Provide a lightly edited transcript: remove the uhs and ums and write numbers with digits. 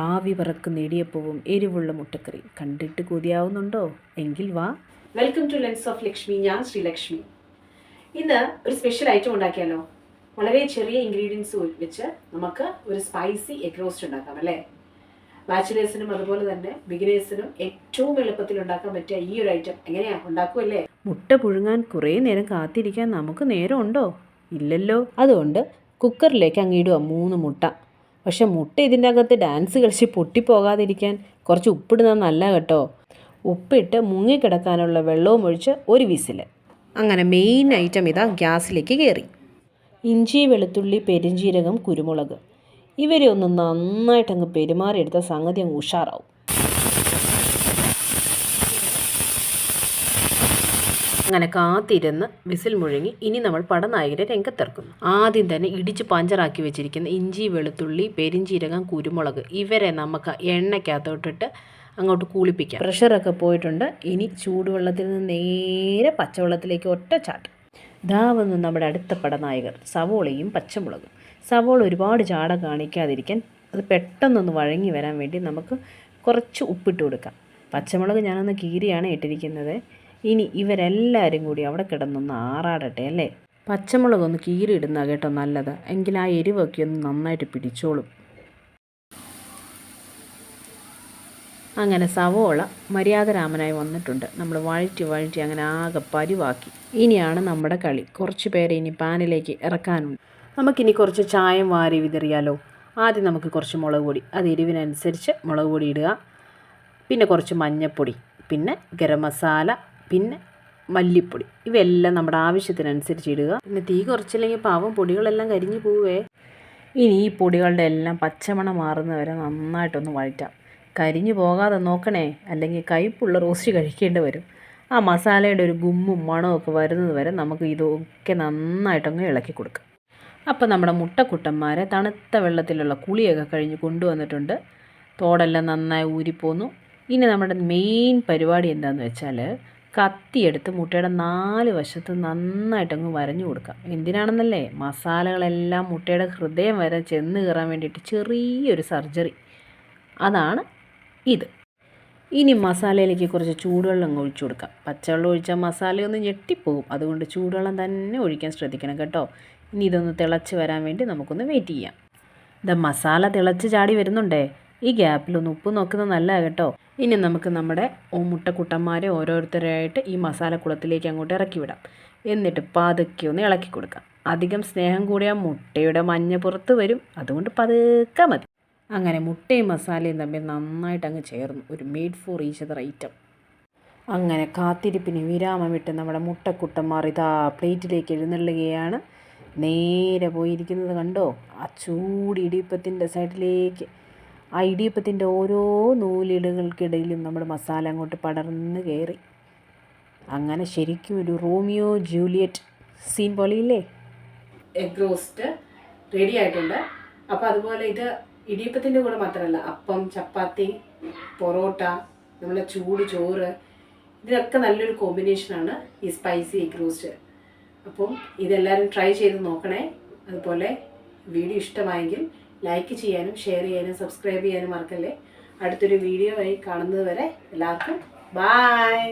ആവി പറക്കുന്ന ഇടിയപ്പവും എരിവുള്ള മുട്ടക്കറി കണ്ടിട്ട് കൊതിയാവുന്നുണ്ടോ? എങ്കിൽ വാ. Welcome to lens of Lakshmi. ഞാൻ ശ്രീലക്ഷ്മി. ഇന്ന് ഒരു സ്പെഷ്യൽ ഐറ്റം ഉണ്ടാക്കിയാലോ? വളരെ ചെറിയ ഇൻഗ്രീഡിയൻസ് വെച്ച് നമുക്ക് ഒരു സ്പൈസി എഗ് റോസ്റ്റ് ഉണ്ടാക്കാം അല്ലേ? ബാച്ചിലേഴ്സിനും അതുപോലെ തന്നെ ബിഗിനേഴ്സിനും ഏറ്റവും എളുപ്പത്തിൽ ഉണ്ടാക്കാൻ പറ്റിയ ഈ ഒരു ഐറ്റം എങ്ങനെയാണ് ഉണ്ടാക്കുമല്ലേ? മുട്ട പുഴുങ്ങാൻ കുറേ നേരം കാത്തിരിക്കാൻ നമുക്ക് നേരമുണ്ടോ? ഇല്ലല്ലോ. അതുകൊണ്ട് കുക്കറിലേക്ക് അങ്ങിടുക 3 മുട്ട. പക്ഷെ മുട്ട ഇതിൻ്റെ അകത്ത് ഡാൻസ് കളിച്ച് പൊട്ടിപ്പോകാതിരിക്കാൻ കുറച്ച് ഉപ്പിടുന്നത് നല്ല കേട്ടോ. ഉപ്പിട്ട് മുങ്ങിക്കിടക്കാനുള്ള വെള്ളവും ഒഴിച്ച് ഒരു വിസിൽ. അങ്ങനെ മെയിൻ ഐറ്റം ഇതാ ഗ്യാസിലേക്ക് കയറി. ഇഞ്ചി, വെളുത്തുള്ളി, പെരിഞ്ജീരകം, കുരുമുളക് ഇവരെ ഒന്ന് നന്നായിട്ടങ്ങ് പെരുമാറിയെടുത്ത സംഗതി അങ്ങ് ഉഷാറാവും. അങ്ങനെ കാത്തിരുന്ന് വിസിൽ മുഴുങ്ങി ഇനി നമ്മൾ പടനായകരെ രംഗത്തിറക്കുന്നു. ആദ്യം തന്നെ ഇടിച്ച് പഞ്ചറാക്കി വെച്ചിരിക്കുന്ന ഇഞ്ചി, വെളുത്തുള്ളി, പെരിഞ്ജീരകം, കുരുമുളക് ഇവരെ നമുക്ക് എണ്ണയ്ക്കകത്തോട്ടിട്ട് അങ്ങോട്ട് കൂളിപ്പിക്കാം. പ്രഷറൊക്കെ പോയിട്ടുണ്ട്. ഇനി ചൂടുവെള്ളത്തിൽ നിന്ന് നേരെ പച്ചവെള്ളത്തിലേക്ക് ഒറ്റ ചാട്ടം. ഇതാ വന്നു നമ്മുടെ അടുത്ത പടനായകർ, സവോളയും പച്ചമുളകും. സവോള ഒരുപാട് ചാട കാണിക്കാതിരിക്കാൻ അത് പെട്ടെന്നൊന്ന് വഴങ്ങി വരാൻ വേണ്ടി നമുക്ക് കുറച്ച് ഉപ്പിട്ട് കൊടുക്കാം. പച്ചമുളക് ഞാനൊന്ന് കീറിയാണ് ഇട്ടിരിക്കുന്നത്. ഇനി ഇവരെല്ലാവരും കൂടി അവിടെ കിടന്നൊന്ന് ആറാടട്ടെ അല്ലേ? പച്ചമുളകൊന്ന് കീറിയിടുന്ന കേട്ടോ നല്ലത്, എങ്കിൽ ആ എരിവൊക്കെ ഒന്ന് നന്നായിട്ട് പിടിച്ചോളും. അങ്ങനെ സവോള മര്യാദരാമനായി വന്നിട്ടുണ്ട്. നമ്മൾ വഴറ്റി അങ്ങനെ ആകെ പരിവാക്കി. ഇനിയാണ് നമ്മുടെ കളി. കുറച്ച് പേരെ ഇനി പാനിലേക്ക് ഇറക്കാനുണ്ട്. നമുക്കിനി കുറച്ച് ചായം വാരി വിതറിയാലോ? ആദ്യം നമുക്ക് കുറച്ച് മുളക് പൊടി, അത് എരിവിനനുസരിച്ച് മുളക് പൊടി ഇടുക. പിന്നെ കുറച്ച് മഞ്ഞൾപ്പൊടി, പിന്നെ ഗരം മസാല, പിന്നെ മല്ലിപ്പൊടി. ഇവയെല്ലാം നമ്മുടെ ആവശ്യത്തിനനുസരിച്ച് ഇടുക. പിന്നെ തീ കുറച്ചില്ലെങ്കിൽ പാവം പൊടികളെല്ലാം കരിഞ്ഞു പോവേ. ഇനി ഈ പൊടികളുടെ എല്ലാം പച്ചമണം മാറുന്നവരെ നന്നായിട്ടൊന്ന് വഴറ്റാം. കരിഞ്ഞു പോകാതെ നോക്കണേ, അല്ലെങ്കിൽ കയ്പുള്ള റോസ്റ്റ് കഴിക്കേണ്ടി വരും. ആ മസാലയുടെ ഒരു ഗുമ്മും മണമൊക്കെ വരുന്നത് വരെ നമുക്ക് ഇതൊക്കെ നന്നായിട്ടങ്ങ് ഇളക്കി കൊടുക്കാം. അപ്പോൾ നമ്മുടെ മുട്ടക്കുട്ടന്മാരെ തണുത്ത വെള്ളത്തിലുള്ള കുളിയൊക്കെ കഴിഞ്ഞ് കൊണ്ടുവന്നിട്ടുണ്ട്. തോടെല്ലാം നന്നായി ഊരിപ്പോന്നു. ഇനി നമ്മുടെ മെയിൻ പരിപാടി എന്താണെന്ന് വെച്ചാൽ കത്തിയെടുത്ത് മുട്ടയുടെ 4 വശത്ത് നന്നായിട്ടങ്ങ് വരഞ്ഞു കൊടുക്കാം. എന്തിനാണെന്നല്ലേ? മസാലകളെല്ലാം മുട്ടയുടെ ഹൃദയം വരെ ചെന്ന് കയറാൻ വേണ്ടിയിട്ട് ചെറിയൊരു സർജറി. അതാണ് ഇത്. ഇനി മസാലയിലേക്ക് കുറച്ച് ചൂടുവെള്ളം ഒഴിച്ചു കൊടുക്കാം. പച്ചവെള്ളം ഒഴിച്ചാൽ മസാലയൊന്ന് ഞെട്ടിപ്പോകും. അതുകൊണ്ട് ചൂടുവെള്ളം തന്നെ ഒഴിക്കാൻ ശ്രദ്ധിക്കണം കേട്ടോ. ഇനി ഇതൊന്ന് തിളച്ച് വരാൻ വേണ്ടി നമുക്കൊന്ന് വെയിറ്റ് ചെയ്യാം. ഇത് മസാല തിളച്ച് ചാടി വരുന്നുണ്ടേ. ഈ ഗ്യാപ്പിലൊന്ന് ഉപ്പ് നോക്കുന്നത് നല്ലതാണ് കേട്ടോ. ഇനി നമുക്ക് നമ്മുടെ മുട്ടക്കുട്ടന്മാരെ ഓരോരുത്തരായിട്ട് ഈ മസാലക്കുളത്തിലേക്ക് അങ്ങോട്ട് ഇറക്കി വിടാം. എന്നിട്ട് പതുക്കെ ഒന്ന് ഇളക്കി കൊടുക്കാം. അധികം സ്നേഹം കൂടിയാൽ മുട്ടയുടെ മഞ്ഞ പുറത്ത് വരും. അതുകൊണ്ട് പതുക്കെ മതി. അങ്ങനെ മുട്ടയും മസാലയും തമ്മിൽ നന്നായിട്ട് അങ്ങ് ചേർന്നു. ഒരു made for each other item. അങ്ങനെ കാത്തിരിപ്പിന് വിരാമം വിട്ട് നമ്മുടെ മുട്ടക്കുട്ടന്മാർ ഇതാ പ്ലേറ്റിലേക്ക് എഴുന്നള്ളുകയാണ്. നേരെ പോയിരിക്കുന്നത് കണ്ടോ? ആ ചൂട് ഇടിയപ്പത്തിൻ്റെ സൈഡിലേക്ക്. ആ ഇടിയപ്പത്തിൻ്റെ ഓരോ നൂലിടകൾക്കിടയിലും നമ്മുടെ മസാല അങ്ങോട്ട് പടർന്ന് കയറി. അങ്ങനെ ശരിക്കും ഒരു റോമിയോ ജൂലിയറ്റ് സീൻ പോലെയില്ലേ? എഗ് റോസ്റ്റ് റെഡി ആയിട്ടുണ്ട്. അപ്പോൾ അതുപോലെ ഇത് ഇടിയപ്പത്തിൻ്റെ കൂടെ മാത്രമല്ല, അപ്പം, ചപ്പാത്തി, പൊറോട്ട, നമ്മുടെ ചൂട് ചോറ്, ഇതിനൊക്കെ നല്ലൊരു കോമ്പിനേഷനാണ് ഈ സ്പൈസി എഗ് റോസ്റ്റ്. അപ്പം ഇതെല്ലാവരും ട്രൈ ചെയ്ത് നോക്കണേ. അതുപോലെ വീഡിയോ ഇഷ്ടമായെങ്കിൽ ലൈക്ക് ചെയ്യാനും ഷെയർ ചെയ്യാനും സബ്സ്ക്രൈബ് ചെയ്യാനും മറക്കല്ലേ. അടുത്തൊരു വീഡിയോ ആയി കാണുന്നത് വരെ എല്ലാവർക്കും ബായ്.